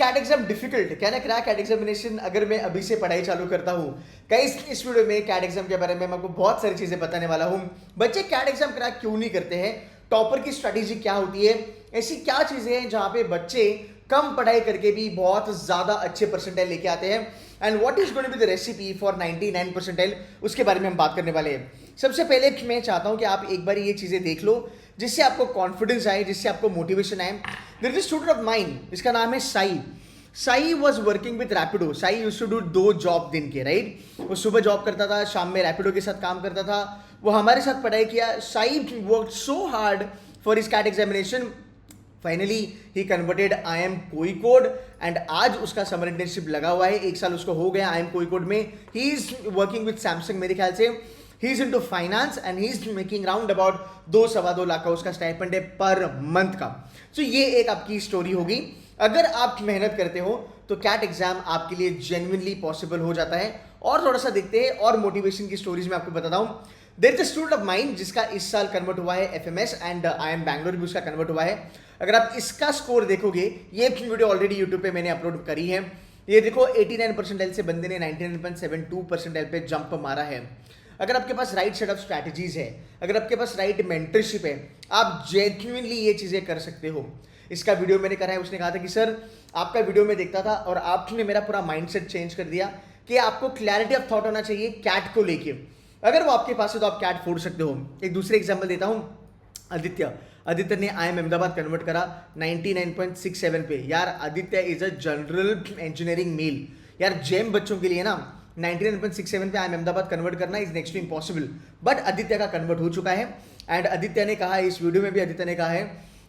Cat exam difficult? Can I crack CAT examination अगर मैं अभी से पढ़ाई चालू करता हूँ? गाइस, इस वीडियो में कैट एग्जाम के बारे में मैं आपको बहुत सारी चीजें बताने वाला हूँ। बच्चे कैट एग्जाम क्रैक क्यों नहीं करते हैं, टॉपर की स्ट्रेटेजी क्या होती है, ऐसी क्या चीजें हैं जहां पे बच्चे कम पढ़ाई करके भी बहुत ज्यादा अच्छे परसेंटाइल लेके आते हैं, and what is going to be the recipe for 99 percentile, उसके बारे में हम बात करने वाले हैं। सबसे पहले मैं चाहता हूं कि आप एक बार ये चीजें देख लो जिससे आपको कॉन्फिडेंस आए, जिससे आपको मोटिवेशन आए। There is a student of mine, इसका नाम है Sai. Sai was working with Rapido. Sai used to do 2 job दिन के, राइट? वो सुबह जॉब करता था, शाम में रैपिडो के साथ काम करता था। वो हमारे साथ पढ़ाई किया। Sai work so hard for his CAT examination. Finally he converted IIM Kozhikode and आज उसका समर इंटर्नशिप लगा हुआ है। 1 साल उसको हो गया IIM कोईकोड में। He is working with Samsung, मेरे ख्याल से he is into finance and he is making round about 2-2.25 lakh का उसका स्टाइपेंड है पर मंथ का। तो ये एक आपकी स्टोरी होगी। अगर आप मेहनत करते हो तो कैट एग्जाम आपके लिए जेन्युइनली पॉसिबल हो जाता है। और थोड़ा सा देखते हैं और मोटिवेशन की स्टोरीज में आपको बताता हूं। There is a student of mine जिसका इस साल कन्वर्ट हुआ है FMS एंड IIM बैंगलोर भी उसका कन्वर्ट हुआ है। अगर आप इसका स्कोर देखोगे, ये वीडियो ऑलरेडी यूट्यूब पे मैंने अपलोड करी है। ये देखो 89 परसेंटाइल से बंदे ने 99.72 परसेंटाइल पे जंप मारा है। अगर आपके पास राइट सेट ऑफ स्ट्रैटेजीज है, अगर आपके पास राइट मेंटरशिप है, आप जेन्युइनली ये चीजें कर सकते हो। इसका वीडियो मैंने करा है, उसने कहा था कि सर आपका वीडियो में देखता था और आपने मेरा पूरा माइंडसेट चेंज कर दिया कि आपको क्लैरिटी ऑफ थॉट होना चाहिए कैट को लेके। अगर वो आपके पास है तो आप कैट फोड़ सकते हो। एक दूसरे एग्जांपल देता हूं, आदित्य ने IIM अहमदाबाद कन्वर्ट करा 99.67 पे। यार Aditya is a general engineering male. यार जेम बच्चों के लिए ना 99.67 पे IIM अहमदाबाद कन्वर्ट करना is next to impossible, but Aditya का कन्वर्ट हो चुका है। एंड आदित्य ने कहा, इस वीडियो में भी आदित्य ने कहा है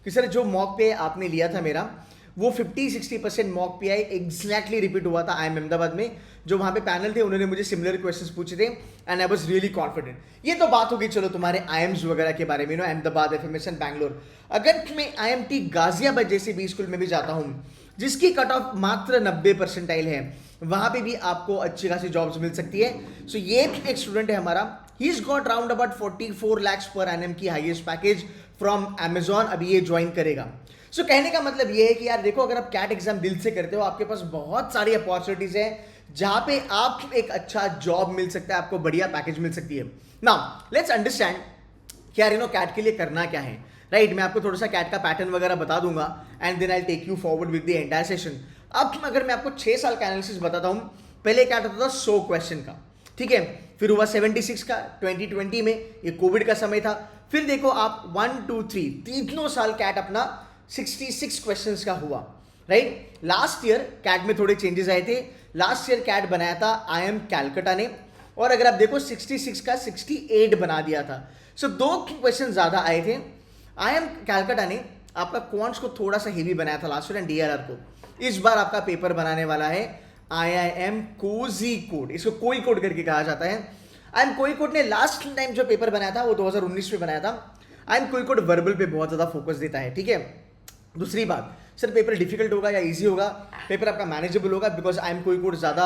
कि सर जो मॉक पे आपने लिया था मेरा, वो 50-60% मॉक पे एग्जैक्टली रिपीट हुआ था IIM अहमदाबाद में। जो वहां पे पैनल थे उन्होंने मुझे सिमिलर क्वेश्चंस पूछे थे and I was really confident. ये तो बात होगी चलो तुम्हारे IIMs वगैरह के बारे में, अहमदाबाद, FMS एंड बैंगलोर। अगर मैं IMT गाजियाबाद जैसे भी स्कूल में भी जाता हूँ जिसकी कट ऑफ मात्र 90 परसेंटाइल है, वहां पे भी आपको अच्छी खासी जॉब्स मिल सकती है। सो ये एक स्टूडेंट है हमारा, he is got round about 44 lakhs पर एनएम की हाईएस्ट पैकेज फ्रॉम Amazon। अभी ये ज्वाइन करेगा। सो कहने का मतलब ये है कि यार देखो, अगर आप कैट एग्जाम दिल से करते हो, आपके पास बहुत सारी अपॉर्चुनिटीज है जहां पे आप एक अच्छा जॉब मिल सकता है, आपको बढ़िया पैकेज मिल सकती है। नाउ लेट्स अंडरस्टैंड कि यार कैट के लिए करना क्या है, राइट? मैं आपको थोड़ा सा कैट का पैटर्न वगैरह बता दूंगा and then I take you forward with the entire session. अब अगर मैं आपको 6 साल का एनालिसिस बताता हूं, पहले कैट होता था 100 क्वेश्चन का, ठीक है? फिर हुआ 76 का 2020 में, ये कोविड का समय था। फिर देखो आप 1, 2, 3 तीनों साल कैट अपना 66 क्वेश्चंस का हुआ, राइट? लास्ट ईयर कैट में थोड़े चेंजेस आए थे। लास्ट ईयर कैट बनाया था IIM कैलकाटा ने, और अगर आप देखो 66 का 68 बना दिया था। सो 2 क्वेश्चन ज्यादा आए थे। IIM कैलकाटा ने आपका क्वांट्स को थोड़ा सा हेवी बनाया था लास्ट ईयर एंड DRR को। इस बार आपका पेपर बनाने वाला है IIM कोझिकोड, इसको कोईकोड करके कहा जाता है। IIM कोईकोड ने लास्ट टाइम जो पेपर बनाया था वो 2019 में बनाया था। IIM कोईकोड वर्बल पे बहुत ज्यादा फोकस देता है, ठीक है? दूसरी बात, सर पेपर डिफिकल्ट होगा या इजी होगा? पेपर आपका मैनेजेबल होगा बिकॉज IIM कोईकोड ज्यादा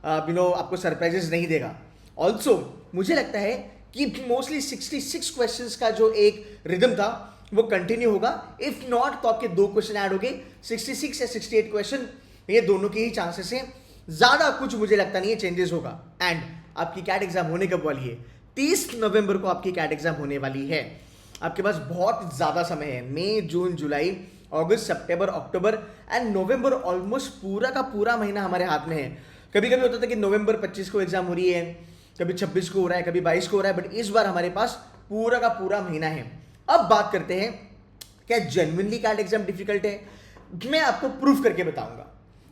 आपको सरप्राइजेस नहीं देगा। ऑल्सो मुझे लगता है कि मोस्टली 66 क्वेश्चंस का जो एक रिदम था वो कंटिन्यू होगा। इफ नॉट तो आपके 2 क्वेश्चन ऐड हो गए, 66 या 68 क्वेश्चन, ये दोनों के ही चांसेस हैं। ज्यादा कुछ मुझे लगता नहीं है चेंजेस होगा। एंड आपकी कैट एग्जाम होने कब वाली है? 30 नवंबर को आपकी कैट एग्जाम होने वाली है। आपके पास बहुत ज्यादा समय है। May, June, July, August, September, October and November, almost पूरा का पूरा महीना हमारे हाथ में है। कभी कभी होता था कि नवंबर 25 को एग्जाम हो रही है, कभी 26 को हो रहा है, कभी 22 को हो रहा है, बट इस बार हमारे पास पूरा का पूरा महीना है। अब बात करते हैं, क्या जेन्युइनली कैट एग्जाम डिफिकल्ट है? मैं आपको प्रूफ करके बताऊंगा।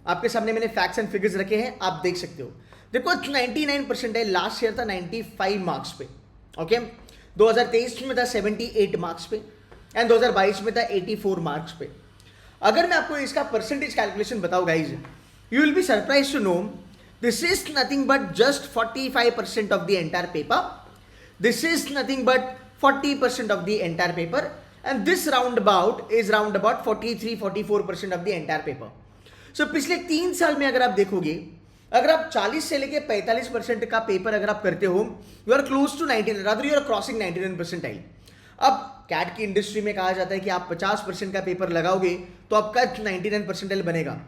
आपके सामने मैंने फैक्ट्स एंड फिगर्स रखे हैं, आप देख सकते हो। देखो 99 परसेंटाइल लास्ट ईयर था 95 मार्क्स पे, ओके? 2023 में था 78 मार्क्स पे एंड 2022 में था 84 मार्क्स पे। अगर मैं आपको इसका परसेंटेज कैलकुलेशन बताऊं guys, you will be surprise to know this is nothing but just 45% of the entire paper. This is nothing but 40% of the entire paper and this roundabout is round about 43-44% of the entire paper. So पिछले 3 साल में अगर आप देखोगे, अगर आप 40 से लेके 45% का पेपर अगर आप करते हो, you are close to 99, rather you are crossing 99 percentile. अब कैट की इंडस्ट्री में कहा जाता है कि आप 50% का पेपर लगाओगे तो आपका 99 परसेंटाइल बनेगा।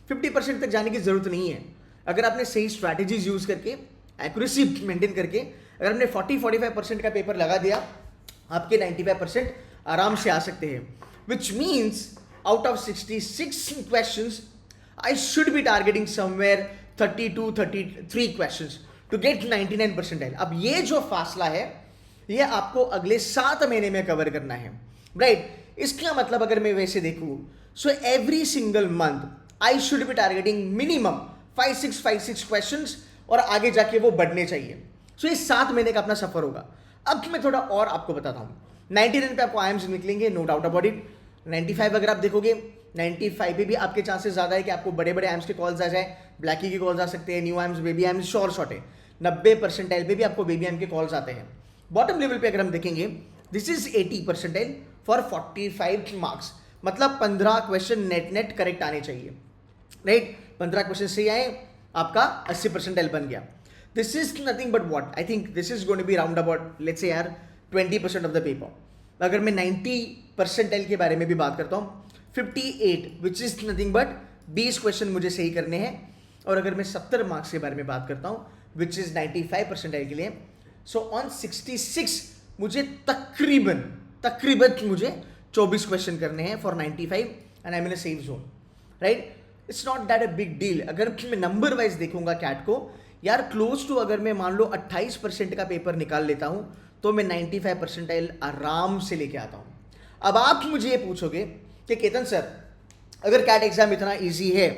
50% तक जाने की जरूरत नहीं है। अगर आपने सही स्ट्रैटेजीज यूज करके, एक्यूरेसी मेंटेन करके, अगर आपने 40-45% का पेपर लगा दिया, आपके 95% आराम से आ सकते हैं। Which means out of 66 questions I should be targeting somewhere 32-33 questions to get 99 percentile. अब ये जो फासला है ये आपको अगले 7 महीने में कवर करना है, राइट। इसका मतलब अगर मैं वैसे देखूं, so every single month I should be targeting minimum 5-6 questions और आगे जाके वो बढ़ने चाहिए। सो ये 7 महीने का अपना सफर होगा। अब मैं थोड़ा और आपको बताता हूँ। 99 पे आपको आईएम्स निकलेंगे, नो डाउट अबाउट इट। 95 अगर आप देखोगे, 95 पे भी आपके चांसेस ज़्यादा है कि आपको बड़े बड़े आईएम्स के कॉल्स आ जाए, ब्लैकी के कॉल्स आ सकते हैं, new IIMs, baby IIMs, sure shot है। 90 परसेंटाइल पे भी आपको बेबी आईएम के कॉल्स आते हैं। बॉटम लेवल पे अगर हम देखेंगे, this is 80 percentile for 45 marks, मतलब 15 क्वेश्चन नेट करेक्ट आने चाहिए, राइट। 15 क्वेश्चन सही आए, आपका 80 परसेंटाइल बन गया। This is nothing but what, I think this is going to be round about, let's say यार 20% ऑफ द पेपर। अगर मैं 90 परसेंटाइल के बारे में भी बात करता हूँ, 58 विच इज नथिंग बट 20 क्वेश्चन मुझे सही करने हैं। और अगर मैं 70 मार्क्स के बारे में बात करता हूँ, विच इज 95 परसेंटाइल के लिए, सो ऑन 66 मुझे तकरीबन मुझे 24 क्वेश्चन करने हैं for 95 and I am in a safe zone, right. It's not that a big deal. अगर मैं नंबर वाइज देखूंगा कैट को, यार क्लोज टू, अगर मैं मान लो 28% का पेपर निकाल लेता हूं तो मैं 95 परसेंटाइल आराम से लेके आता हूं। अब आप मुझे ये पूछोगे कि केतन सर, अगर कैट एग्जाम इतना ईजी है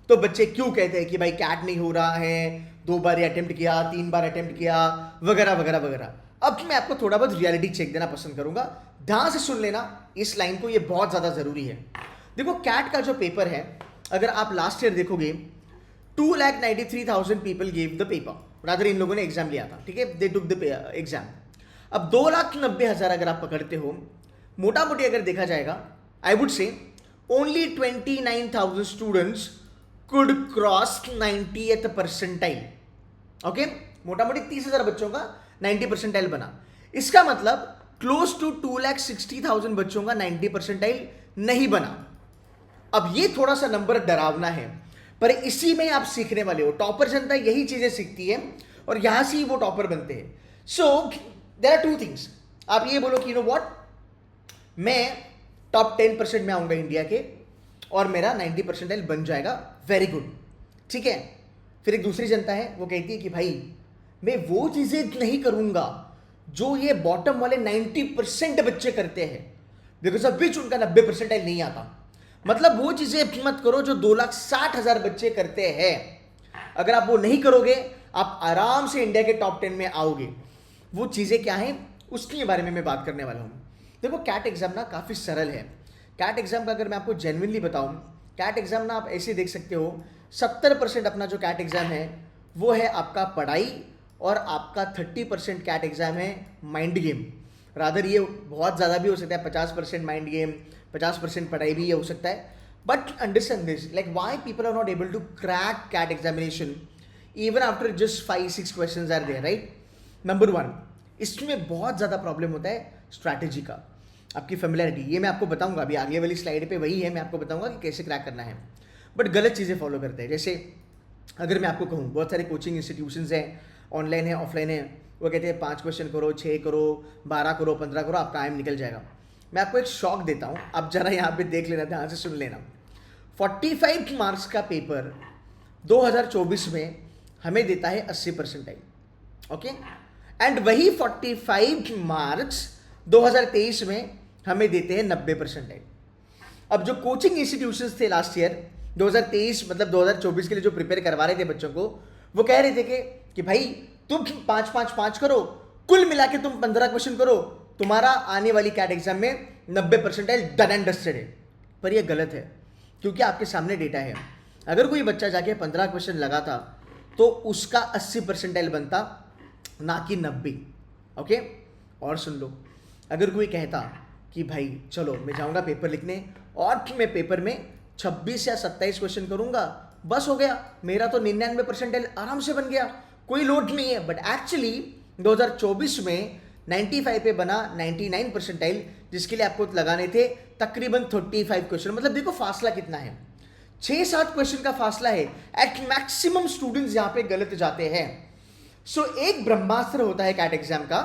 तो बच्चे क्यों कहते हैं कि भाई कैट नहीं हो रहा है, 2 बार अटेम्प्ट किया, 3 बार अटेम्प्ट किया, वगैरह वगैरह वगैरह। अब मैं आपको थोड़ा बहुत रियलिटी चेक देना पसंद करूंगा, ध्यान से सुन लेना इस लाइन को, ये बहुत ज़्यादा ज़रूरी है। देखो कैट का जो पेपर है, अगर आप लास्ट ईयर देखोगे, 2,93,000 people gave the paper, rather इन लोगों ने एग्जाम लिया था, ठीक है, दे टुक द एग्जाम। अब 2,90,000 अगर आप पकड़ते हो, मोटा मोटी अगर देखा जाएगा, I would say only 29,000 students could cross 90th percentile, okay. मोटा मोटी 30,000 बच्चों का 90 परसेंटाइल बना। इसका मतलब क्लोज टू 2,60,000 बच्चों का 90 परसेंटाइल नहीं बना। अब ये थोड़ा सा नंबर डरावना है, पर इसी में आप सीखने वाले हो। टॉपर जनता यही चीजें सीखती है और यहां से ही वो टॉपर बनते हैं। So there are 2 things. आप ये बोलो कि यू नो व्हाट, मैं टॉप 10% में आऊंगा इंडिया के और मेरा 90 परसेंटाइल बन जाएगा, वेरी गुड, ठीक है। फिर एक दूसरी जनता है, वो कहती है कि भाई मैं वो चीजें नहीं करूंगा जो ये बॉटम वाले 90% बच्चे करते हैं, बिकॉज ऑफ विच उनका 90 परसेंटाइल नहीं आता। मतलब वो चीजें मत करो जो 2,60,000 बच्चे करते हैं। अगर आप वो नहीं करोगे, आप आराम से इंडिया के टॉप 10 में आओगे। वो चीजें क्या हैं, उसके बारे में मैं बात करने वाला हूं। देखो कैट एग्जाम ना काफी सरल है। कैट एग्जाम का अगर मैं आपको जेन्युइनली बताऊं, कैट एग्जाम ना आप ऐसे देख सकते हो, 70% अपना जो कैट एग्जाम है वो है आपका पढ़ाई, और आपका 30% कैट एग्जाम है माइंड गेम। रादर ये बहुत ज़्यादा भी हो सकता है, 50% माइंड गेम, 50% पढ़ाई भी ये हो सकता है। But understand this, like why people are not able to crack CAT examination even after just 5-6 questions are there, right. Number 1, इसमें बहुत ज़्यादा प्रॉब्लम होता है स्ट्रैटेजी का, आपकी फेमिलियरिटी। ये मैं आपको बताऊंगा अभी आगे वाली स्लाइड पे, वही है, मैं आपको बताऊंगा कि कैसे क्रैक करना है। बट गलत चीज़ें फॉलो करते हैं। जैसे अगर मैं आपको कहूँ, बहुत सारे कोचिंग इंस्टीट्यूशंस हैं, ऑनलाइन है, ऑफलाइन है, वो कहते हैं 5 क्वेश्चन करो, 6 करो, 12 करो, 15 करो, आपका टाइम निकल जाएगा। मैं आपको एक शॉक देता हूँ, आप जरा यहाँ पे देख लेना, ध्यान से सुन लेना। 45 मार्क्स का पेपर 2024 में हमें देता है 80 परसेंटाइल, ओके। एंड वही 45 मार्क्स 2023 में हमें देते हैं 90 परसेंटाइल। अब जो कोचिंग इंस्टीट्यूशंस थे लास्ट ईयर 2023 मतलब 2024 के लिए जो प्रिपेयर करवा रहे थे बच्चों को, वो कह रहे थे कि भाई तुम 5-5-5 करो, कुल मिला के तुम 15 क्वेश्चन करो, तुम्हारा आने वाली कैट एग्जाम में 90 परसेंटाइल डन एंड डस्टेड है। पर ये गलत है, क्योंकि आपके सामने डेटा है। अगर कोई बच्चा जाके 15 क्वेश्चन लगाता तो उसका 80 परसेंटाइल बनता, ना कि 90, ओके। और सुन लो, अगर कोई कहता कि भाई चलो मैं जाऊंगा पेपर लिखने और मैं पेपर में 26 या 27 क्वेश्चन करूंगा, बस हो गया, मेरा तो 99 परसेंटाइल आराम से बन गया, कोई लोड नहीं है। बट एक्चुअली 2024 में 95 पे बना 99 परसेंटाइल, जिसके लिए आपको लगाने थे तकरीबन 35 क्वेश्चन। मतलब देखो फासला कितना है, 6-7 क्वेश्चन का फासला है, एट मैक्सिमम स्टूडेंट्स यहां पे गलत जाते हैं। सो एक ब्रह्मास्त्र होता है कैट एग्जाम का,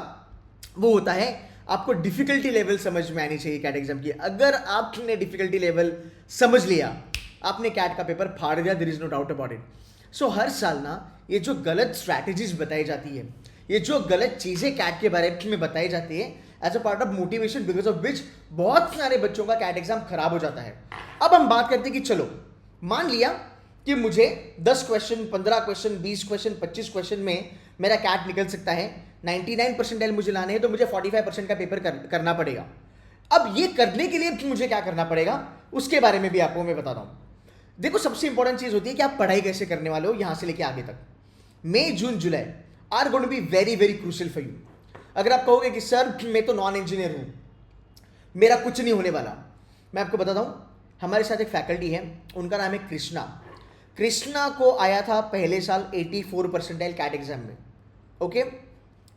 वो होता है आपको डिफिकल्टी लेवल समझ में आनी चाहिए कैट एग्जाम की। अगर आपने डिफिकल्टी लेवल समझ लिया, आपने कैट का पेपर फाड़ दिया, there is no doubt about it. So हर साल ना ये जो गलत स्ट्रैटेजीज बताई जाती है, ये जो गलत चीजें कैट के बारे में बताई जाती है as a part of motivation, because of which बहुत सारे बच्चों का कैट एग्जाम खराब हो जाता है। अब हम बात करते हैं कि चलो मान लिया कि मुझे 10 क्वेश्चन, 15 क्वेश्चन, 20 क्वेश्चन, 25 क्वेश्चन में मेरा कैट निकल सकता है, 99 परसेंटाइल मुझे लाने हैं, तो मुझे 45% का पेपर करना पड़ेगा। अब ये करने के लिए मुझे क्या करना पड़ेगा, उसके बारे में भी आपको मैं बता रहा हूं। देखो सबसे इंपॉर्टेंट चीज होती है कि आप पढ़ाई कैसे करने वाले हो यहां से लेके आगे तक। May, June, July are going to be very very crucial for you. अगर आप कहोगे कि सर मैं तो नॉन इंजीनियर हूं, मेरा कुछ नहीं होने वाला, मैं आपको बताता हूं, हमारे साथ एक फैकल्टी है, उनका नाम है कृष्णा। कृष्णा को आया था पहले साल 84 परसेंटाइल कैट एग्जाम में, ओके।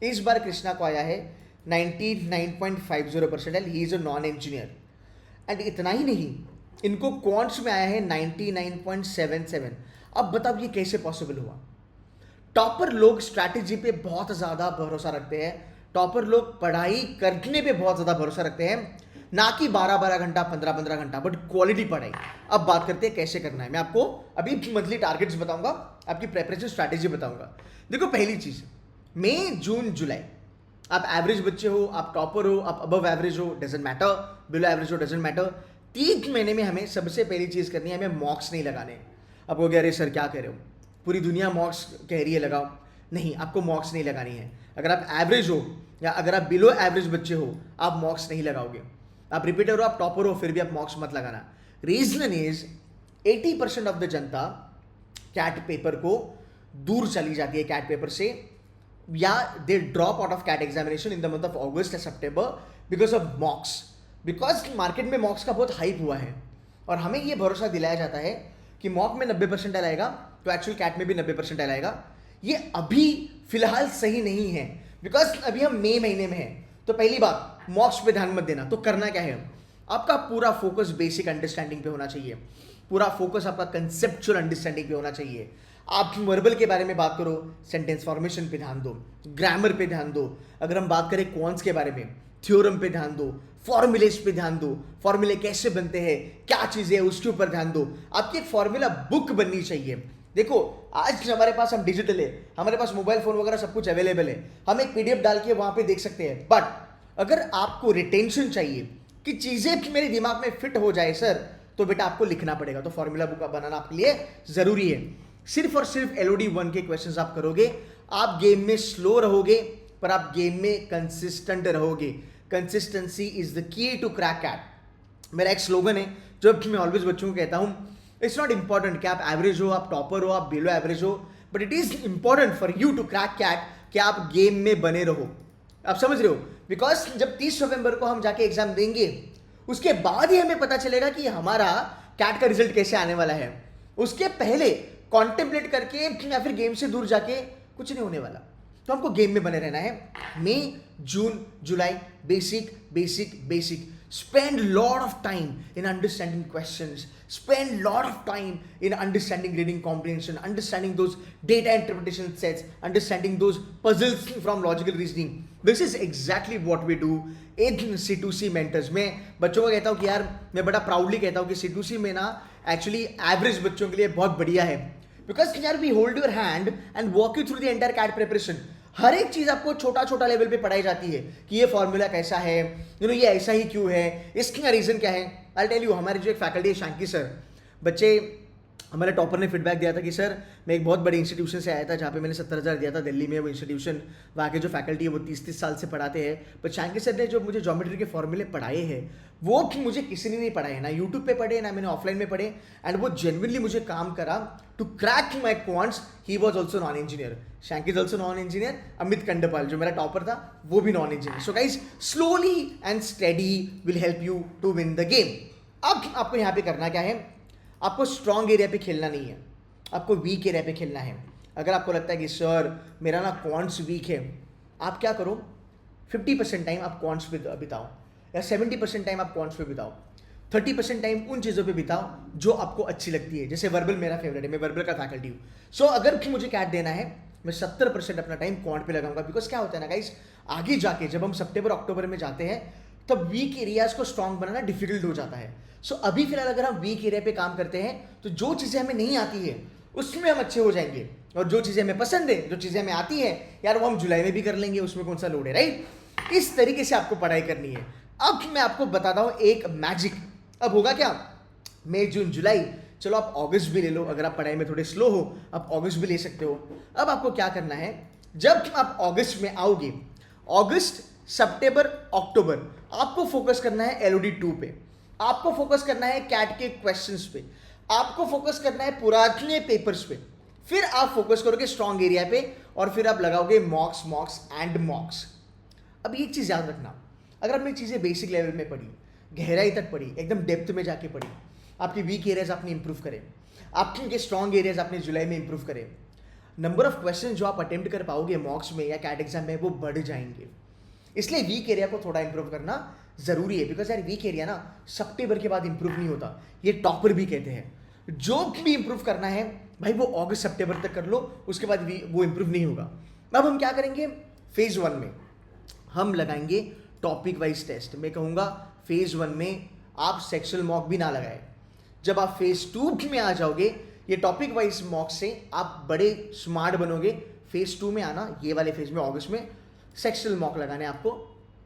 इस बार कृष्णा को आया है 99.50 percentile, he is a non engineer. And इतना ही नहीं, इनको क्वांट्स में आया है 99.77। अब बताओ ये कैसे पॉसिबल हुआ। टॉपर लोग स्ट्रैटेजी पे बहुत ज़्यादा भरोसा रखते हैं, टॉपर लोग पढ़ाई करने पे बहुत ज़्यादा भरोसा रखते हैं, ना कि 12-12 घंटा, 15-15 घंटा, बट क्वालिटी पढ़ाई। अब बात करते हैं कैसे करना है। मैं आपको अभी मंथली टारगेट्स बताऊंगा, आपकी प्रेपरेशन स्ट्रैटेजी बताऊंगा। देखो पहली चीज, मई, जून, जुलाई आप एवरेज बच्चे हो, आप टॉपर हो, आप अबव एवरेज हो, डजेंट मैटर, बिलो एवरेज हो, डजेंट मैटर। 3 महीने में हमें सबसे पहली चीज करनी है, हमें मॉक्स नहीं लगाने। अब कहोगे अरे सर क्या कह रहे हो, पूरी दुनिया मॉक्स कह रही है लगाओ। नहीं, आपको मॉक्स नहीं लगानी है। अगर आप एवरेज हो या अगर आप बिलो एवरेज बच्चे हो, आप मॉक्स नहीं लगाओगे। आप रिपीटर हो, आप टॉपर हो, फिर भी आप मॉक्स मत लगाना। रीजन इज 80% ऑफ द जनता कैट पेपर को दूर चली जाती है कैट पेपर से, या they drop out of CAT examination in the month of August या September because of mocks. Because market में मॉक्स का बहुत हाइप हुआ है और हमें यह भरोसा दिलाया जाता है कि मॉक में 90% आएगा तो एक्चुअल कैट में भी 90% आएगा। ये अभी फिलहाल सही नहीं है, बिकॉज अभी हम मई महीने में हैं। तो पहली बात, मॉक्स पे ध्यान मत देना। तो करना क्या है, आपका पूरा फोकस बेसिक अंडरस्टैंडिंग पे होना चाहिए, पूरा फोकस आपका कंसेप्चुअल अंडरस्टैंडिंग पे होना चाहिए। आप वर्बल के बारे में बात करो, सेंटेंस फॉर्मेशन पे ध्यान दो, ग्रामर पे ध्यान दो। अगर हम बात करें क्वांट्स के बारे में, थ्योरम पे ध्यान दो, फॉर्मूलेस पे ध्यान दो, फॉर्मूले कैसे बनते हैं, क्या चीजें है उसके ऊपर ध्यान दो। आपकी एक फॉर्मूला बुक बननी चाहिए। देखो आज हमारे पास, हम डिजिटल है, हमारे पास मोबाइल फोन वगैरह सब कुछ अवेलेबल है, हम एक पीडीएफ डाल के वहां पे देख सकते हैं। बट अगर आपको रिटेंशन चाहिए कि चीजें मेरे दिमाग में फिट हो जाए सर, तो बेटा आपको लिखना पड़ेगा। तो फॉर्मूला बुक बनाना आपके लिए जरूरी है। सिर्फ और सिर्फ LOD 1 के क्वेश्चंस आप करोगे, आप गेम में स्लो रहोगे पर आप गेम में कंसिस्टेंट रहोगे। Consistency is the key to crack CAT. मेरा एक स्लोगन है जो मैं ऑलवेज बच्चों को कहता हूं, इट्स नॉट इंपॉर्टेंट कि आप एवरेज हो, आप टॉपर हो, आप बिलो एवरेज हो, but it is important for you to crack CAT कि आप गेम में बने रहो। आप समझ रहे हो, बिकॉज जब 30 नवंबर को हम जाके एग्जाम देंगे, उसके बाद ही हमें पता चलेगा कि हमारा कैट का रिजल्ट कैसे आने वाला है। उसके पहले कॉन्टेम्पलेट करके या फिर गेम से दूर जाके कुछ नहीं होने वाला। तो हमको गेम में बने रहना है। May, June, July, basic basic basic. Spend lot of time in understanding questions, spend lot of time in understanding reading comprehension, understanding those data interpretation sets, understanding those puzzles from logical reasoning. This is exactly what we do in C2C mentors. मैं बच्चों को कहता हूँ कि यार, मैं बड़ा proudly कहता हूँ कि C2C में ना एक्चुअली एवरेज बच्चों के लिए बहुत बढ़िया है, बिकॉज यार we hold your hand and walk you through the entire CAT preparation. हर एक चीज आपको छोटा छोटा लेवल पे पढ़ाई जाती है कि ये फॉर्मूला कैसा है, ये ऐसा ही क्यों है, इसका रीजन क्या है। आई टेल यू, हमारे जो एक फैकल्टी है शांकी सर, बच्चे, हमारे टॉपर ने फीडबैक दिया था कि सर मैं एक बहुत बड़े इंस्टीट्यूशन से आया था जहाँ पे मैंने 70,000 दिया था दिल्ली में। वो इंस्टीट्यूशन, वहाँ के जो फैकल्टी है वो 30-30 साल से पढ़ाते हैं, बट शांकी सर ने जो मुझे ज्योमेट्री के फॉर्मूले पढ़ाए हैं वो मुझे किसी ने नहीं पढ़ाए, ना यूट्यूब पे पढ़े ना मैंने ऑफलाइन में पढ़े, एंड वो जेन्युइनली मुझे काम करा to crack my quants. He was also non engineer, Shanky is also non engineer, Amit Kandpal जो मेरा टॉपर था वो भी non engineer. So guys, slowly and steady will help you to win the game. अब आपको यहाँ पे करना क्या है, आपको स्ट्रॉन्ग एरिया पे खेलना नहीं है, आपको वीक एरिया पे खेलना है। अगर आपको लगता है कि सर मेरा ना क्वांट्स वीक है, आप क्या करो, 50% टाइम आप क्वांट्स पे बिताओ या 70% टाइम आप क्वांट्स पे बिताओ। 30% टाइम उन चीज़ों पे बिताओ जो आपको अच्छी लगती है। जैसे वर्बल मेरा फेवरेट है, मैं वर्बल का फैकल्टी हूँ। सो अगर मुझे कैट देना है, मैं 70% अपना टाइम क्वांट पे लगाऊंगा। बिकॉज क्या होता है ना गाइस, आगे जाके जब हम सितंबर अक्टूबर में जाते हैं तब वीक एरियाज को स्ट्रांग बनाना डिफिकल्ट हो जाता है। सो अभी फिलहाल अगर हम वीक एरिया पे काम करते हैं तो जो चीज़ें हमें नहीं आती है उसमें हम अच्छे हो जाएंगे, और जो चीज़ें हमें पसंद है, जो चीज़ें हमें आती है यार, वो हम जुलाई में भी कर लेंगे, उसमें कौन सा लोड है, राइट। इस तरीके से आपको पढ़ाई करनी है। अब मैं आपको बताता हूँ एक मैजिक। अब होगा क्या, मई जून जुलाई, चलो आप अगस्त भी ले लो, अगर आप पढ़ाई में थोड़े स्लो हो आप अगस्त भी ले सकते हो। अब आपको क्या करना है, जब आप अगस्त में आओगे, अगस्त सितंबर अक्टूबर, आपको फोकस करना है एलओडी 2 पे, आपको फोकस करना है कैट के क्वेश्चंस पे, आपको फोकस करना है पुराने पेपर्स पे, फिर आप फोकस करोगे स्ट्रॉन्ग एरिया पे, और फिर आप लगाओगे मॉक्स मॉक्स एंड मॉक्स। अब एक चीज़ याद रखना, अगर आपने चीज़ें बेसिक लेवल में पढ़ी, गहराई तक पढ़ी, एकदम डेप्थ में जाके पढ़ी, आपके वीक एरियाज आपने इंप्रूव करें, आपके स्ट्रॉन्ग एरियाज आपने जुलाई में इंप्रूव करें, नंबर ऑफ क्वेश्चन जो आप अटेम्प्ट कर पाओगे मॉक्स में या कैट एग्जाम में वो बढ़ जाएंगे। इसलिए वीक एरिया को थोड़ा इंप्रूव करना जरूरी है। बिकॉज यार वीक एरिया ना सितंबर के बाद इंप्रूव नहीं होता, ये टॉपर भी कहते हैं। जो भी इंप्रूव करना है भाई वो अगस्त सितंबर तक कर लो, उसके बाद वो इंप्रूव नहीं होगा। अब हम क्या करेंगे, फेज 1 में हम लगाएंगे टॉपिक वाइज टेस्ट। मैं कहूँगा फेज 1 में आप सेक्शुअल मॉक भी ना लगाए। जब आप फेज 2 में आ जाओगे, ये टॉपिक वाइज मॉक से आप बड़े स्मार्ट बनोगे। फेज 2 में आना, ये वाले फेज में अगस्त में सेक्शुअल मॉक लगाने आपको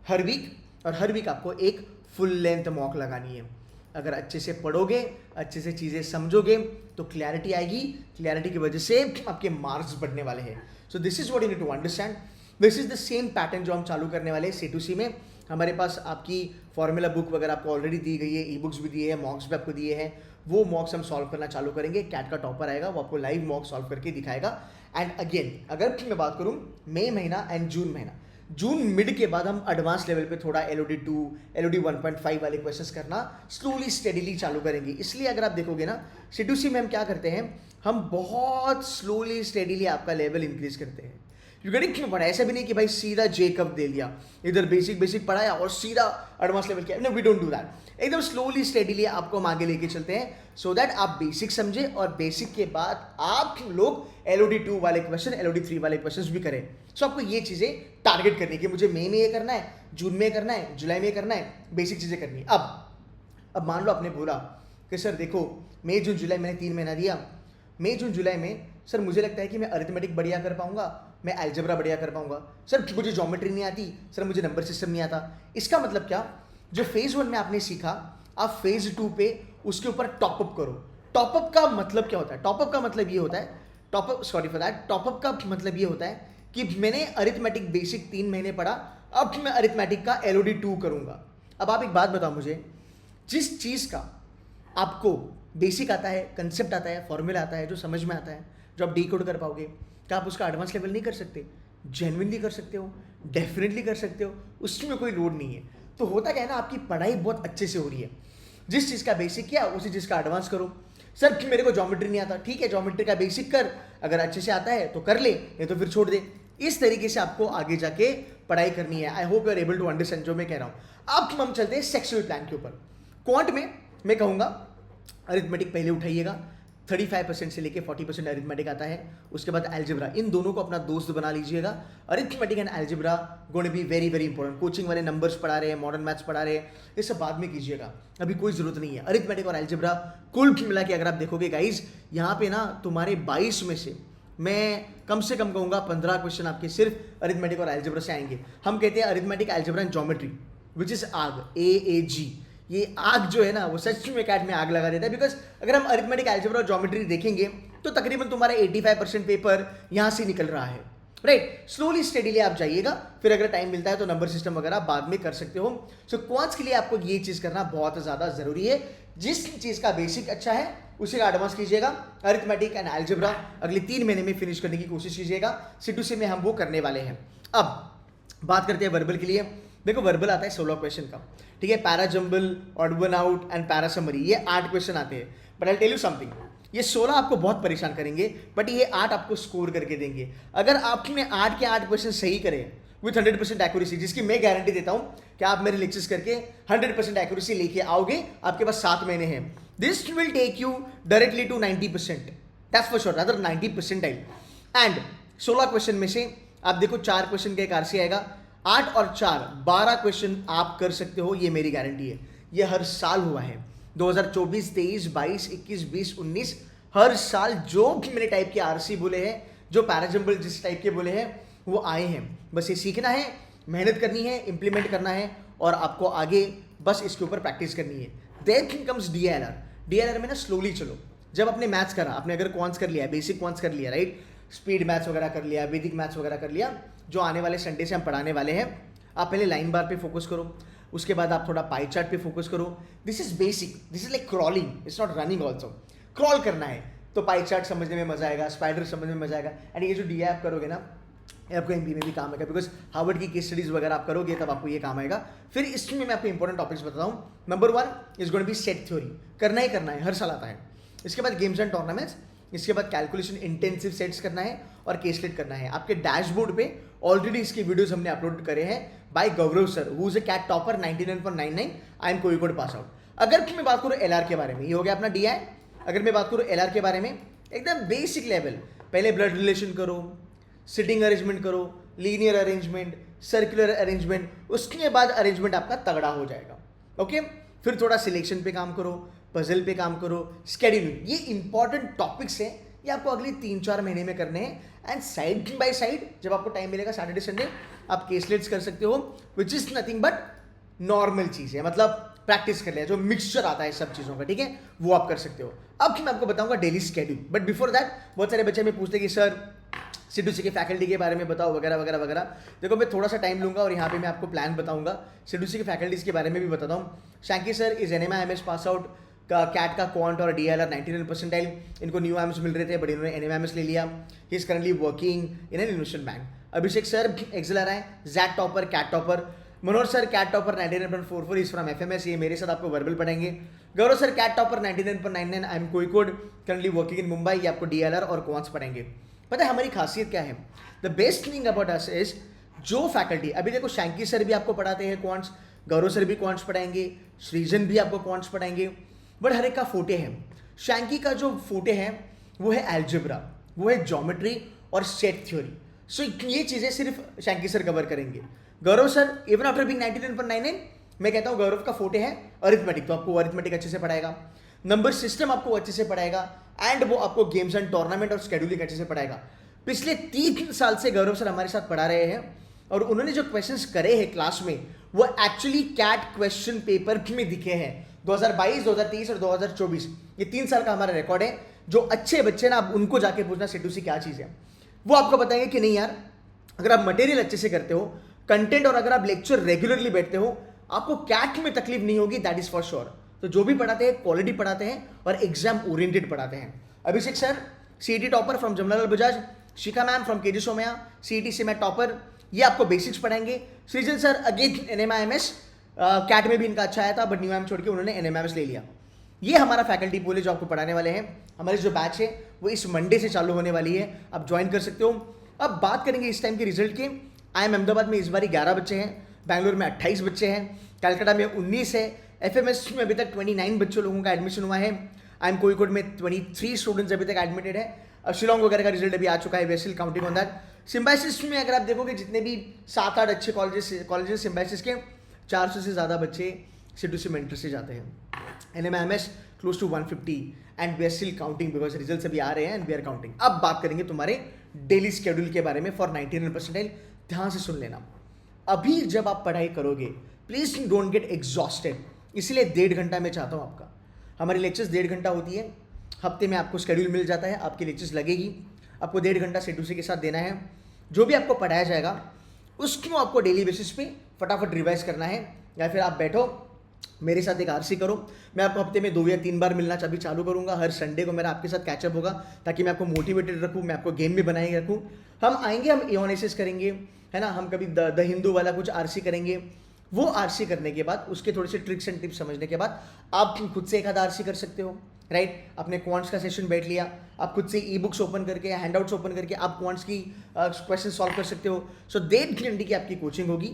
हर वीक, और हर वीक आपको एक फुल लेंथ मॉक लगानी है। अगर अच्छे से पढ़ोगे, अच्छे से चीज़ें समझोगे तो क्लैरिटी आएगी, क्लैरिटी की वजह से आपके मार्क्स बढ़ने वाले हैं। So this is what you need to understand. This is the same pattern जो हम चालू करने वाले हैं C2C में। हमारे पास आपकी फॉर्मूला बुक वगैरह आपको ऑलरेडी दी गई है, ई बुक्स भी दिए हैं, मॉक्स भी आपको दिए हैं। वो मॉक्स हम सॉल्व करना चालू करेंगे। कैट का टॉपर आएगा, वो आपको लाइव मॉक सॉल्व करके दिखाएगा। एंड अगेन अगर मैं बात करूँ मई महीना एंड जून महीना, जून मिड के बाद हम एडवांस लेवल पे थोड़ा LOD 2, LOD 1.5 वाले क्वेश्चंस करना स्लोली स्टेडीली चालू करेंगे। इसलिए अगर आप देखोगे ना C2C में हम क्या करते हैं, हम बहुत स्लोली स्टेडीली आपका लेवल इंक्रीज करते हैं। यू गेटिंग क्यों पढ़ा, ऐसा भी नहीं कि भाई सीधा जेकब दे लिया, इधर बेसिक पढ़ाया और सीधा एडवांस लेवल किया। No, we don't do that. एकदम स्लोली स्टेडीली आपको हम आगे लेके चलते हैं, सो दैट आप बेसिक समझे और बेसिक के बाद आप लोग LOD 2 वाले क्वेश्चन, LOD 3 वाले क्वेश्चन भी करें। सो आपको ये चीज़ें टारगेट करनी है कि मुझे मई में ये करना है, जून में करना है, जुलाई में करना है, बेसिक चीज़ें करनी है। अब मान लो आपने बोला कि सर देखो मई जून जुलाई मैंने 3 महीना दिया, मई जून जुलाई में सर मुझे लगता है कि मैं अरिथमेटिक बढ़िया कर पाऊंगा, मैं अलजेब्रा बढ़िया कर पाऊंगा, सर मुझे ज्योमेट्री नहीं आती, सर मुझे नंबर सिस्टम नहीं आता। इसका मतलब क्या, जो फेज 1 में आपने सीखा आप फेज 2 पे उसके ऊपर टॉपअप करो। टॉपअप का मतलब क्या होता है, टॉपअप का मतलब ये होता है, टॉपअप का मतलब ये होता है कि मैंने अरिथमेटिक बेसिक 3 महीने पढ़ा, अब मैं अरिथमेटिक का LOD 2 करूंगा। अब आप एक बात बताओ मुझे, जिस चीज़ का आपको बेसिक आता है, कंसेप्ट आता है, फॉर्मूला आता है, जो समझ में आता है, जो आप डिकोड कर पाओगे, क्या आप उसका एडवांस लेवल नहीं कर सकते? जेन्युइनली कर सकते हो, डेफिनेटली कर सकते हो, उसमें कोई लोड नहीं है। तो होता क्या है ना, आपकी पढ़ाई बहुत अच्छे से हो रही है। जिस चीज़ का बेसिक किया उसी चीज़ का एडवांस करो। सर मेरे को ज्योमेट्री नहीं आता, ठीक है ज्योमेट्री का बेसिक कर, अगर अच्छे से आता है तो कर ले, नहीं तो फिर छोड़ दे। इस तरीके से आपको आगे जाके पढ़ाई करनी है। I hope you are able to understand जो मैं कह रहा हूँ। अब हम चलते हैं सेक्सुअल प्लान के ऊपर। क्वांट में मैं कहूँगा अरिथमेटिक पहले उठाइएगा, 35% से लेके 40% अरिथमेटिक आता है, उसके बाद अलजेब्रा, इन दोनों को अपना दोस्त बना लीजिएगा। Arithmetic and algebra going to be very very important. Coaching वाले नंबर्स पढ़ा रहे हैं, मॉडर्न मैथ्स पढ़ा रहे हैं, ये सब बाद में कीजिएगा, अभी कोई जरूरत नहीं है। अरिथमेटिक और अलजेब्रा कुल मिला के अगर आप देखोगे गाइज, यहाँ पे ना तुम्हारे 22 में से मैं कम से कम कहूँगा 15 क्वेश्चन आपके सिर्फ अरिथमेटिक और अलजेब्रा से आएंगे। हम कहते हैं arithmetic, algebra and geometry which is आग, AAG। ये आग जो है ना वो सच में कैट में आग लगा देता है। बिकॉज अगर हम अरिथमेटिक, अलजेब्रा और ज्योमेट्री देखेंगे तो तकरीबन तुम्हारा 85% पेपर यहाँ से निकल रहा है, राइट। स्लोली स्टेडीली आप जाइएगा, फिर अगर टाइम मिलता है तो नंबर सिस्टम वगैरह बाद में कर सकते हो। सो क्वांट्स के लिए आपको ये चीज़ करना बहुत ज़्यादा जरूरी है। जिस चीज़ का बेसिक अच्छा है उसी का एडवांस कीजिएगा। अरिथमेटिक एंड अलजेब्रा अगले 3 महीने में फिनिश करने की कोशिश कीजिएगा। C2C में हम वो करने वाले हैं। अब बात करते हैं वर्बल के लिए। देखो वर्बल आता है 16 क्वेश्चन का, ठीक है। Para jumble, odd one out and para summary, ये 8 क्वेश्चन आते हैं। But I tell you something, ये 16 आपको बहुत परेशान करेंगे, बट ये 8 आपको स्कोर करके देंगे। अगर आपने 8 के 8 क्वेश्चन सही करे विथ 100% एक्यूरेसी, जिसकी मैं गारंटी देता हूं कि आप मेरे लेक्चर्स करके 100% एक्यूरेसी लेके आओगे। आपके पास 7 महीने हैं। This will take you directly to 90%, that's for sure, rather 90%। And 16 question में से आप देखो 4 क्वेश्चन का एक आरसी आएगा, 8 और 4 12 क्वेश्चन आप कर सकते हो, ये मेरी गारंटी है। ये हर साल हुआ है, 2024, 23, 22, 21, 20, 19, हर साल जो भी मैंने टाइप के आरसी बोले हैं, जो पैराजम्बल जिस टाइप के बोले हैं वो आए हैं। बस ये सीखना है, मेहनत करनी है, इंप्लीमेंट करना है और आपको आगे बस इसके ऊपर प्रैक्टिस करनी है। Then comes DLR. डीएलआर में ना स्लोली चलो। जब आपने मैथ्स करा, आपने अगर क्वांट्स कर लिया, बेसिक क्वांट्स कर लिया, राइट, स्पीड मैथ्स वगैरह कर लिया, वैदिक मैथ्स वगैरह कर लिया, जो आने वाले संडे से हम पढ़ाने वाले हैं, आप पहले लाइन बार पे फोकस करो, उसके बाद आप थोड़ा पाई चार्ट पे फोकस करो। This is basic, this is like crawling, it's not running also. Crawl करना है तो पाई चार्ट समझने में मजा आएगा, स्पाइडर समझने में मजा आएगा। एंड ये जो डी आप करोगे ना, ये आपको एमपी में भी काम आएगा, बिकॉज हार्वर्ड की केस स्टडीज वगैरह आप करोगे तब आपको ये काम आएगा। फिर इसमें मैं आपको इंपॉर्टेंट टॉपिक्स बताता हूँ। Number 1 is going to be set theory, करना ही करना है, हर साल आता है। इसके बाद गेम्स एंड टूर्नामेंट्स, इसके बाद कैलकुलेशन इंटेंसिव सेट्स करना है और केसलेट करना है। आपके डैशबोर्ड पे ऑलरेडी इसके वीडियोस हमने अपलोड करे हैं by Gaurav sir, who is a CAT topper 99.99। I am Kozhikode pass out. अगर मैं बात करूँ एलआर के बारे में, ये हो गया अपना डीआई। अगर मैं बात करूँ एलआर के बारे में, एकदम बेसिक लेवल, पहले ब्लड रिलेशन करो, सिटिंग अरेंजमेंट करो, लीनियर अरेंजमेंट, सर्कुलर अरेंजमेंट, उसके बाद अरेंजमेंट आपका तगड़ा हो जाएगा। ओके, फिर थोड़ा सिलेक्शन पे काम करो, पजल पे काम करो, स्केड्यूलिंग, ये इंपॉर्टेंट टॉपिक्स हैं, ये आपको अगले 3-4 महीने में करने हैं। एंड साइड बाय साइड जब आपको टाइम मिलेगा सैटरडे संडे, आप केसलेट्स कर सकते हो, which is nothing but normal चीज़ है, मतलब प्रैक्टिस कर लिया, जो मिक्सचर आता है सब चीज़ों का, ठीक है, वो आप कर सकते हो। अब मैं आपको बताऊंगा daily schedule, but before that बहुत सारे बच्चे में पूछते कि सर सीडूसी के फैकल्टी के बारे में बताओ वगैरह वगैरह वगैरह। देखो मैं थोड़ा सा टाइम लूंगा और यहाँ पे मैं आपको प्लान बताऊंगा, सीडूसी के फैकल्टीज के बारे में भी बताता हूँ। Shanky sir is NMIMS pass out का, कैट का क्वांट और DLR 99 परसेंटाइल, इनको न्यू IMS मिल रहे थे बट इन्होंने NMIMS ले लिया। He is currently working in an investment bank. Abhishek sir XLer है, XAT topper, CAT topper. Manohar sir CAT topper 99.44 is from FMS, ये मेरे साथ आपको वर्बल पढ़ेंगे। Gaurav sir CAT topper 99.99, I am Kozhikode, currently working इन मुंबई, ये आपको DLR और क्वांट्स पढ़ेंगे। पता है हमारी खासियत क्या है? The best thing about us is जो फैकल्टी, अभी देखो शैंकी सर भी आपको पढ़ाते हैं क्वांट्स, गौरव सर भी क्वांट्स पढ़ाएंगे, सृजन भी आपको क्वांट्स पढ़ाएंगे, बट हर एक का फोटे है। शैंकी का जो फोटे है वो है एल्जेब्रा, वो है ज्योमेट्री और सेट थ्योरी। सो ये चीज़ें सिर्फ शैंकी सर कवर करेंगे। गौरव सर इवन आफ्टर बीइंग 99.99, मैं कहता हूँ गौरव का फोटे है अरिथमेटिक, तो आपको अरिथमेटिक अच्छे से पढ़ाएगा, नंबर सिस्टम आपको अच्छे से पढ़ाएगा, एंड वो आपको गेम्स एंड टूर्नामेंट और शेड्यूलिंग अच्छे से पढ़ाएगा। पिछले 3 साल से गौरव सर हमारे साथ पढ़ा रहे हैं और उन्होंने जो क्वेश्चंस करे हैं क्लास में वो एक्चुअली कैट क्वेश्चन पेपर में दिखे हैं। 2022, 2023 और 2024, ये 3 साल का हमारा रिकॉर्ड है। जो अच्छे बच्चे ना, आप उनको जाके पूछना सीटूसी क्या चीज़ है, वो आपको बताएंगे कि नहीं यार, अगर आप मटेरियल अच्छे से करते हो, कंटेंट, और अगर आप लेक्चर रेगुलरली बैठते हो, आपको कैट में तकलीफ नहीं होगी, दैट इज फॉर श्योर। तो जो भी पढ़ाते हैं क्वालिटी पढ़ाते हैं और एग्जाम ओरिएंटेड पढ़ाते हैं। Abhishek sir CET topper from Jamnalal Bajaj, Shikha ma'am from KG Somaiya, CET से मैं टॉपर, ये आपको बेसिक्स पढ़ाएंगे। सृजन सर अगेन NMIMS, कैट में भी इनका अच्छा आया था बट न्यू IM छोड़ के उन्होंने NMIMS ले लिया। ये हमारा फैकल्टी पूल है जो आपको पढ़ाने वाले हैं। हमारी जो बैच है वो इस मंडे से चालू होने वाली है, आप ज्वाइन कर सकते हो। अब बात करेंगे इस टाइम के रिजल्ट के। IIM अहमदाबाद में इस बार 11 बच्चे हैं, बैंगलोर में 28 बच्चे हैं, कलकत्ता में 19 है, FMS में अभी तक 29 बच्चों लोगों का एडमिशन हुआ है, IIM कोईकोड में 23 स्टूडेंट्स अभी तक एडमिटेड है। अब शिलोंग वगैरह का रिजल्ट अभी आ चुका है, वेस्टिल काउंटिंग ऑन दैट। सिम्बाइसिस में अगर आप देखोगे जितने भी 7-8 अच्छे कॉलेजेस सिम्बाइसिस के, 400 से ज़्यादा बच्चे सीटूसी मेंटर से जाते हैं। NMIMS close to 150 and we are still counting because results अभी आ रहे हैं एंड वी आर काउंटिंग। अब बात करेंगे तुम्हारे डेली शेड्यूल के बारे में फॉर 99 परसेंटाइल। ध्यान से सुन लेना, अभी जब आप पढ़ाई करोगे प्लीज डोंट गेट एग्जॉस्टेड, इसलिए 1.5 घंटा मैं चाहता हूँ आपका। हमारी लेक्चर्स 1.5 घंटा होती है, हफ्ते में आपको शेड्यूल मिल जाता है, आपकी लेक्चर्स लगेगी, आपको 1.5 घंटा सीटूसी के साथ देना है। जो भी आपको पढ़ाया जाएगा उसको आपको डेली बेसिस पे फटाफट रिवाइज करना है, या फिर आप बैठो मेरे साथ एक आरसी करो। मैं आपको हफ्ते में 2 या 3 बार मिलना अभी चालू करूंगा, हर संडे को मेरा आपके साथ कैचअप होगा ताकि मैं आपको मोटिवेटेड रखूँ, मैं आपको गेम भी बनाए रखूँ। हम आएंगे, हम एओनेसिस करेंगे, है ना, हम कभी द हिंदू वाला कुछ आरसी करेंगे। वो आरसी करने के बाद उसके थोड़े से ट्रिक्स एंड टिप्स समझने के बाद आप खुद से एक आधा आरसी कर सकते हो। राइट? अपने क्वांट्स का सेशन बैठ लिया, आप खुद से ई बुक्स ओपन करके, हैंडआउट्स ओपन करके आप क्वांट्स की क्वेश्चन सॉल्व कर सकते हो। सो 1.5 घंटे की आपकी कोचिंग होगी,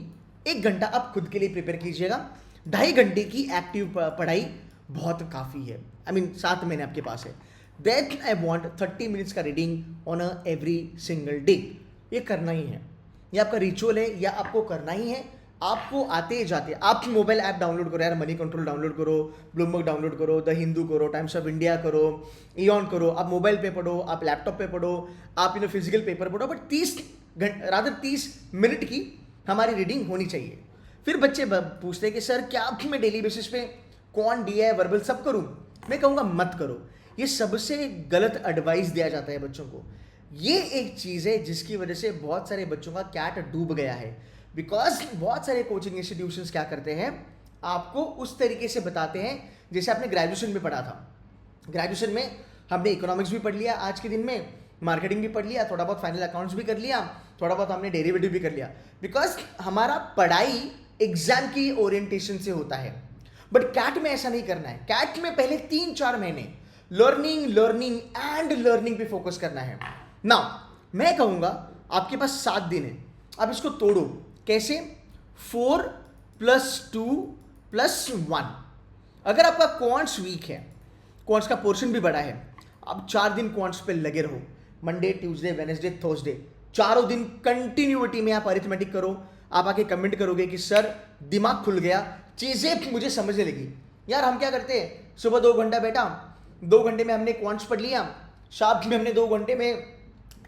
1 घंटा आप खुद के लिए प्रिपेयर कीजिएगा, 2.5 घंटे की एक्टिव पढ़ाई बहुत काफ़ी है। आई मीन 7 महीने आपके पास है। दैट आई वॉन्ट 30 मिनट्स का reading on a every single day. ये करना ही है, ये आपका रिचुअल है, या आपको करना ही है। आपको आते जाते आप मोबाइल ऐप डाउनलोड करो यार, मनी कंट्रोल डाउनलोड करो, ब्लूमबर्ग डाउनलोड करो, द हिंदू करो, टाइम्स ऑफ इंडिया करो, ईऑन करो। आप मोबाइल पे पढ़ो, आप लैपटॉप पे पढ़ो, आप फिजिकल पेपर पढ़ो, बट 30 मिनट की हमारी रीडिंग होनी चाहिए। फिर बच्चे पूछते हैं कि सर क्या मैं डेली बेसिस पे कौन डी है वर्बल सब करूं? मैं कहूँगा मत करो। ये सबसे गलत एडवाइस दिया जाता है बच्चों को। ये एक चीज़ है जिसकी वजह से बहुत सारे बच्चों का कैट डूब गया है। बिकॉज बहुत सारे कोचिंग इंस्टीट्यूशंस क्या करते हैं, आपको उस तरीके से बताते हैं जैसे आपने ग्रेजुएशन में पढ़ा था। ग्रेजुएशन में हमने इकोनॉमिक्स भी पढ़ लिया, आज के दिन में मार्केटिंग भी पढ़ लिया, थोड़ा बहुत फाइनल अकाउंट्स भी कर लिया, थोड़ा बहुत हमने डेरिवेटिव भी कर लिया। बिकॉज हमारा पढ़ाई एग्जाम की ओरिएंटेशन से होता है। बट कैट में ऐसा नहीं करना है। कैट में पहले 3-4 महीने लर्निंग लर्निंग एंड लर्निंग पे फोकस करना है। नाउ मैं कहूंगा आपके पास 7 दिन है, आप इसको तोड़ो। कैसे? 4 + 2 + 1। अगर आपका क्वांट्स वीक है, क्वांट्स का पोर्शन भी बड़ा है, आप 4 दिन क्वांट्स पे लगे रहो। मंडे, ट्यूसडे, वेडनेसडे, थर्सडे, चारों दिन कंटिन्यूटी में आप अरिथमेटिक करो। आप आके कमेंट करोगे कि सर दिमाग खुल गया, चीजें मुझे समझने लगी। यार हम क्या करते हैं, सुबह 2 घंटा बैठा, 2 घंटे में हमने क्वांट्स पढ़ लिया, शाम में हमने 2 घंटे में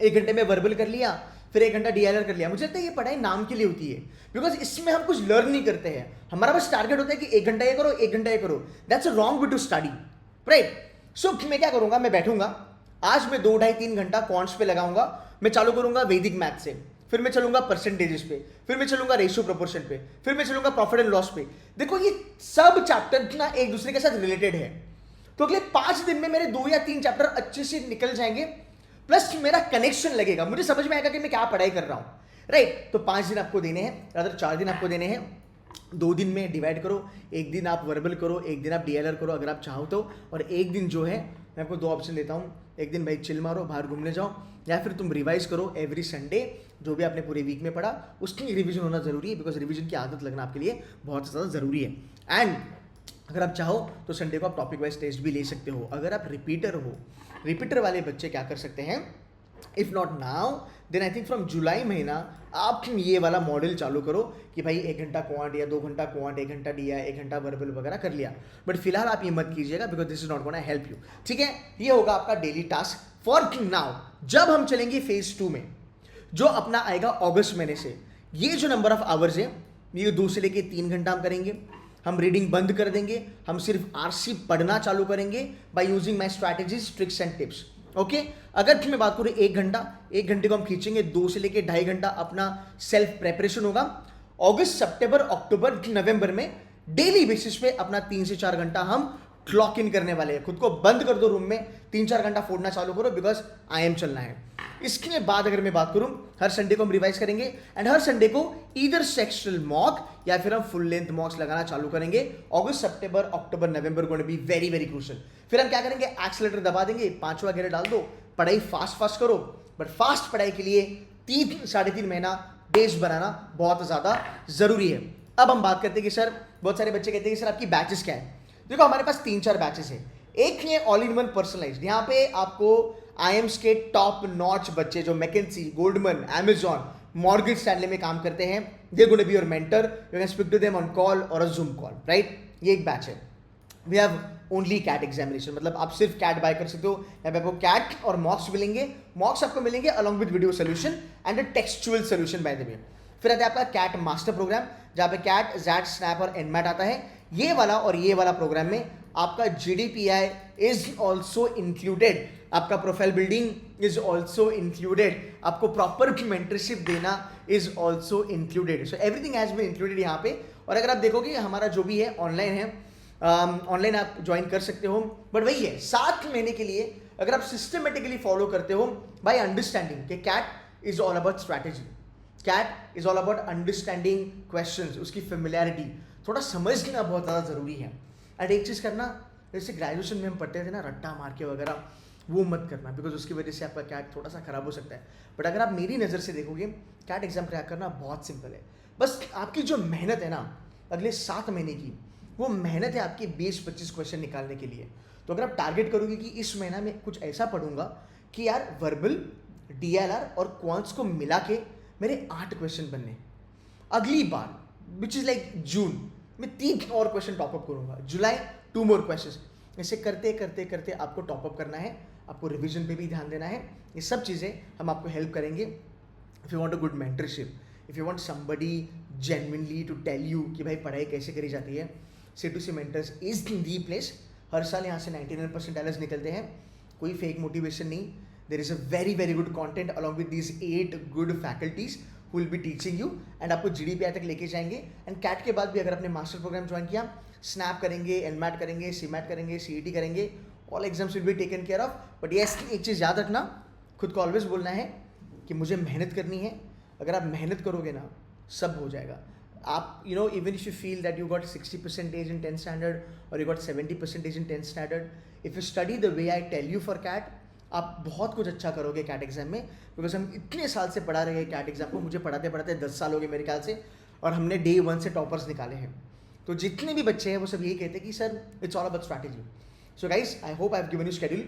1 घंटे में वर्बल कर लिया, फिर 1 घंटा डीएलआर कर लिया। मुझे लगता है ये पढ़ाई नाम के लिए होती है, बिकॉज इसमें हम कुछ लर्न नहीं करते हैं। हमारा बस टारगेट होता है कि 1 घंटा ये करो, 1 घंटा ये करो। That's a wrong way to study, right? So मैं क्या करूंगा, मैं बैठूंगा आज, मैं 2-2.5-3 घंटा क्वांट्स पे लगाऊंगा। मैं चालू करूंगा वैदिक मैथ से, फिर मैं चलूंगा परसेंटेजेस पे, फिर मैं चलूंगा रेशियो प्रोपोर्शन पे, फिर मैं चलूंगा प्रॉफिट एंड लॉस पे। देखो ये सब चैप्टर ना एक दूसरे के साथ रिलेटेड है, तो अगले 5 दिन में मेरे 2 या 3 चैप्टर अच्छे से निकल जाएंगे, प्लस मेरा कनेक्शन लगेगा, मुझे समझ में आएगा कि मैं क्या पढ़ाई कर रहा हूं, राइट? तो 5 दिन आपको देने हैं, अगर 4 दिन आपको देने हैं, 2 दिन में डिवाइड करो। 1 दिन आप वर्बल करो, 1 दिन आप डीएलआर करो अगर आप चाहो तो, और 1 दिन जो है मैं आपको 2 ऑप्शन देता हूँ। 1 दिन भाई चिल मारो, बाहर घूमने जाओ, या फिर तुम रिवाइज करो एवरी संडे जो भी आपने पूरे वीक में पढ़ा उसकी रिवीजन होना जरूरी है, बिकॉज रिवीजन की आदत लगना आपके लिए बहुत ज़्यादा ज़रूरी है। एंड अगर आप चाहो तो संडे को आप टॉपिक वाइज टेस्ट भी ले सकते हो। अगर आप रिपीटर हो, रिपीटर वाले बच्चे क्या कर सकते हैं, if not now then I think from जुलाई महीना आप ये वाला मॉडल चालू करो कि भाई 1 घंटा क्वांट या 2 घंटा क्वांट, 1 घंटा डी या 1 घंटा वर्बल वगैरह कर लिया। बट फिलहाल आप ये मत कीजिएगा, because this is not gonna help you, ठीक है? ये होगा आपका डेली टास्क फॉर नाउ। जब हम चलेंगे फेज 2 में, जो अपना आएगा अगस्त महीने से, ये जो नंबर ऑफ आवर्स है ये 2 से लेके 3 घंटा हम करेंगे। हम रीडिंग बंद कर देंगे, हम सिर्फ आरसी पढ़ना चालू करेंगे by using my strategies, tricks and tips. Okay, अगर मैं बात करूं 1 घंटा, 1 घंटे को हम खींचेंगे, 2 से लेके 2.5 घंटा अपना सेल्फ प्रेपरेशन होगा। अगस्त, सितंबर, अक्टूबर, नवंबर में डेली बेसिस पे अपना 3 से 4 घंटा हम क्लॉक इन करने वाले हैं। खुद को बंद कर दो रूम में, 3-4 घंटा फोड़ना चालू करो, बिकॉज IIM चलना है। इसके बाद अगर मैं बात करूं, हर संडे को हम रिवाइज करेंगे, एंड हर संडे को इधर सेक्शनल मॉक या फिर हम फुल लेंथ मॉक्स लगाना चालू करेंगे। August, September, October, November going to be very very crucial. फिर हम क्या करेंगे, एक्सीलरेटर दबा देंगे, 5वां गियर डाल दो, पढ़ाई फास्ट करो। बट फास्ट पढ़ाई के लिए 3-3.5 महीना बेस बनाना बहुत ज्यादा जरूरी है। अब हम बात करते हैं कि सर, बहुत सारे बच्चे कहते हैं कि सर आपकी बैचेस क्या है। देखो हमारे पास 3-4 बैचेस है। एक है ऑल इन वन पर्सनलाइज्ड, यहाँ पे आपको IIMs के टॉप नॉच बच्चे जो McKinsey, Goldman, Amazon, Morgan Stanley में काम करते हैं, they gonna be your mentor, you can speak to them on call और अ जूम कॉल, राइट? ये एक बैच है। We have only CAT examination, मतलब आप सिर्फ कैट बाय कर सकते हो। यहाँ पे आपको कैट और मॉक्स मिलेंगे, मॉक्स आपको मिलेंगे along with video solution and a textual solution by the way. फिर आता है आपका कैट मास्टर प्रोग्राम, जहाँ पे कैट, जैट, स्नैप और एनमैट आता है। ये वाला और ये वाला प्रोग्राम में आपका GDPI इज ऑल्सो इंक्लूडेड, आपका profile building is also included, आपको प्रॉपर मेंटरशिप देना is also included. So everything has been included यहाँ पे। और अगर आप देखोगे हमारा जो भी है ऑनलाइन है, ऑनलाइन आप ज्वाइन कर सकते हो। बट वही है, 7 महीने के लिए अगर आप सिस्टमेटिकली फॉलो करते हो बाय अंडरस्टैंडिंग कि CAT is all about strategy, CAT is all about understanding questions, उसकी फेमिलियरिटी थोड़ा समझना बहुत ज़्यादा ज़रूरी है। एंड एक चीज़ करना, जैसे ग्रेजुएशन में हम पढ़ते थे ना रट्टा मार के वगैरह, वो मत करना, बिकॉज उसकी वजह से आपका कैट थोड़ा सा खराब हो सकता है। बट अगर आप मेरी नज़र से देखोगे, कैट एग्जाम क्रैक करना बहुत सिंपल है। बस आपकी जो मेहनत है ना अगले 7 महीने की, वो मेहनत है आपके 20-25 क्वेश्चन निकालने के लिए। तो अगर आप टारगेट करोगे कि इस महीना में कुछ ऐसा पढ़ूंगा कि यार वर्बल, DLR और क्वांट्स को मिला के मेरे 8 क्वेश्चन बनने, अगली बार विच इज़ लाइक जून मैं 3 और क्वेश्चन टॉपअप करूंगा, जुलाई 2 मोर क्वेश्चन। ऐसे करते करते करते आपको टॉपअप करना है, आपको रिवीजन पे भी ध्यान देना है। ये सब चीज़ें हम आपको हेल्प करेंगे। If you want a good mentorship, if you want somebody genuinely to tell you कि भाई पढ़ाई कैसे करी जाती है, C2C mentors is the place. हर साल यहाँ से 99% टैलेंट्स निकलते हैं, कोई फेक मोटिवेशन नहीं। There is a very very good content along with these 8 good faculties who will be teaching you, and आपको GDPI तक लेके जाएंगे। एंड कैट के बाद भी अगर आपने मास्टर प्रोग्राम ज्वाइन किया, स्नैप करेंगे, NMAT करेंगे, CMAT करेंगे, CET करेंगे, all exams will be taken care of. But yes, एक चीज़ याद रखना, खुद को ऑलवेज बोलना है कि मुझे मेहनत करनी है। अगर आप मेहनत करोगे ना, सब हो जाएगा। आप even if you feel that you got 60% in 10th standard और you got 70% in 10th standard, if you study the way I tell you for CAT, आप बहुत कुछ अच्छा करोगे कैट एग्जाम में। बिकॉज हम इतने साल से पढ़ा रहे हैं कैट एग्जाम को, मुझे पढ़ाते पढ़ाते 10 साल हो गए मेरे ख्याल से, और हमने डे 1 से टॉपर्स निकाले हैं। तो जितने भी बच्चे हैं वो सब यही कहते हैं कि sir it's all about strategy. So guys, I hope I have given you schedule.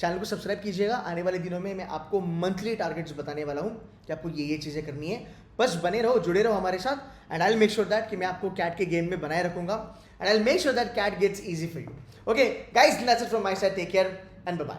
Channel को सब्सक्राइब कीजिएगा। आने वाले दिनों में मैं आपको मंथली टारगेट्स बताने वाला हूँ कि आपको ये चीज़ें करनी है। बस बने रहो, जुड़े रहो हमारे साथ, and I will make sure that कि मैं आपको कैट के गेम में बनाए रखूंगा, and I will make sure that CAT gets easy for you. Okay guys, that's it from my side. Take care and bye bye.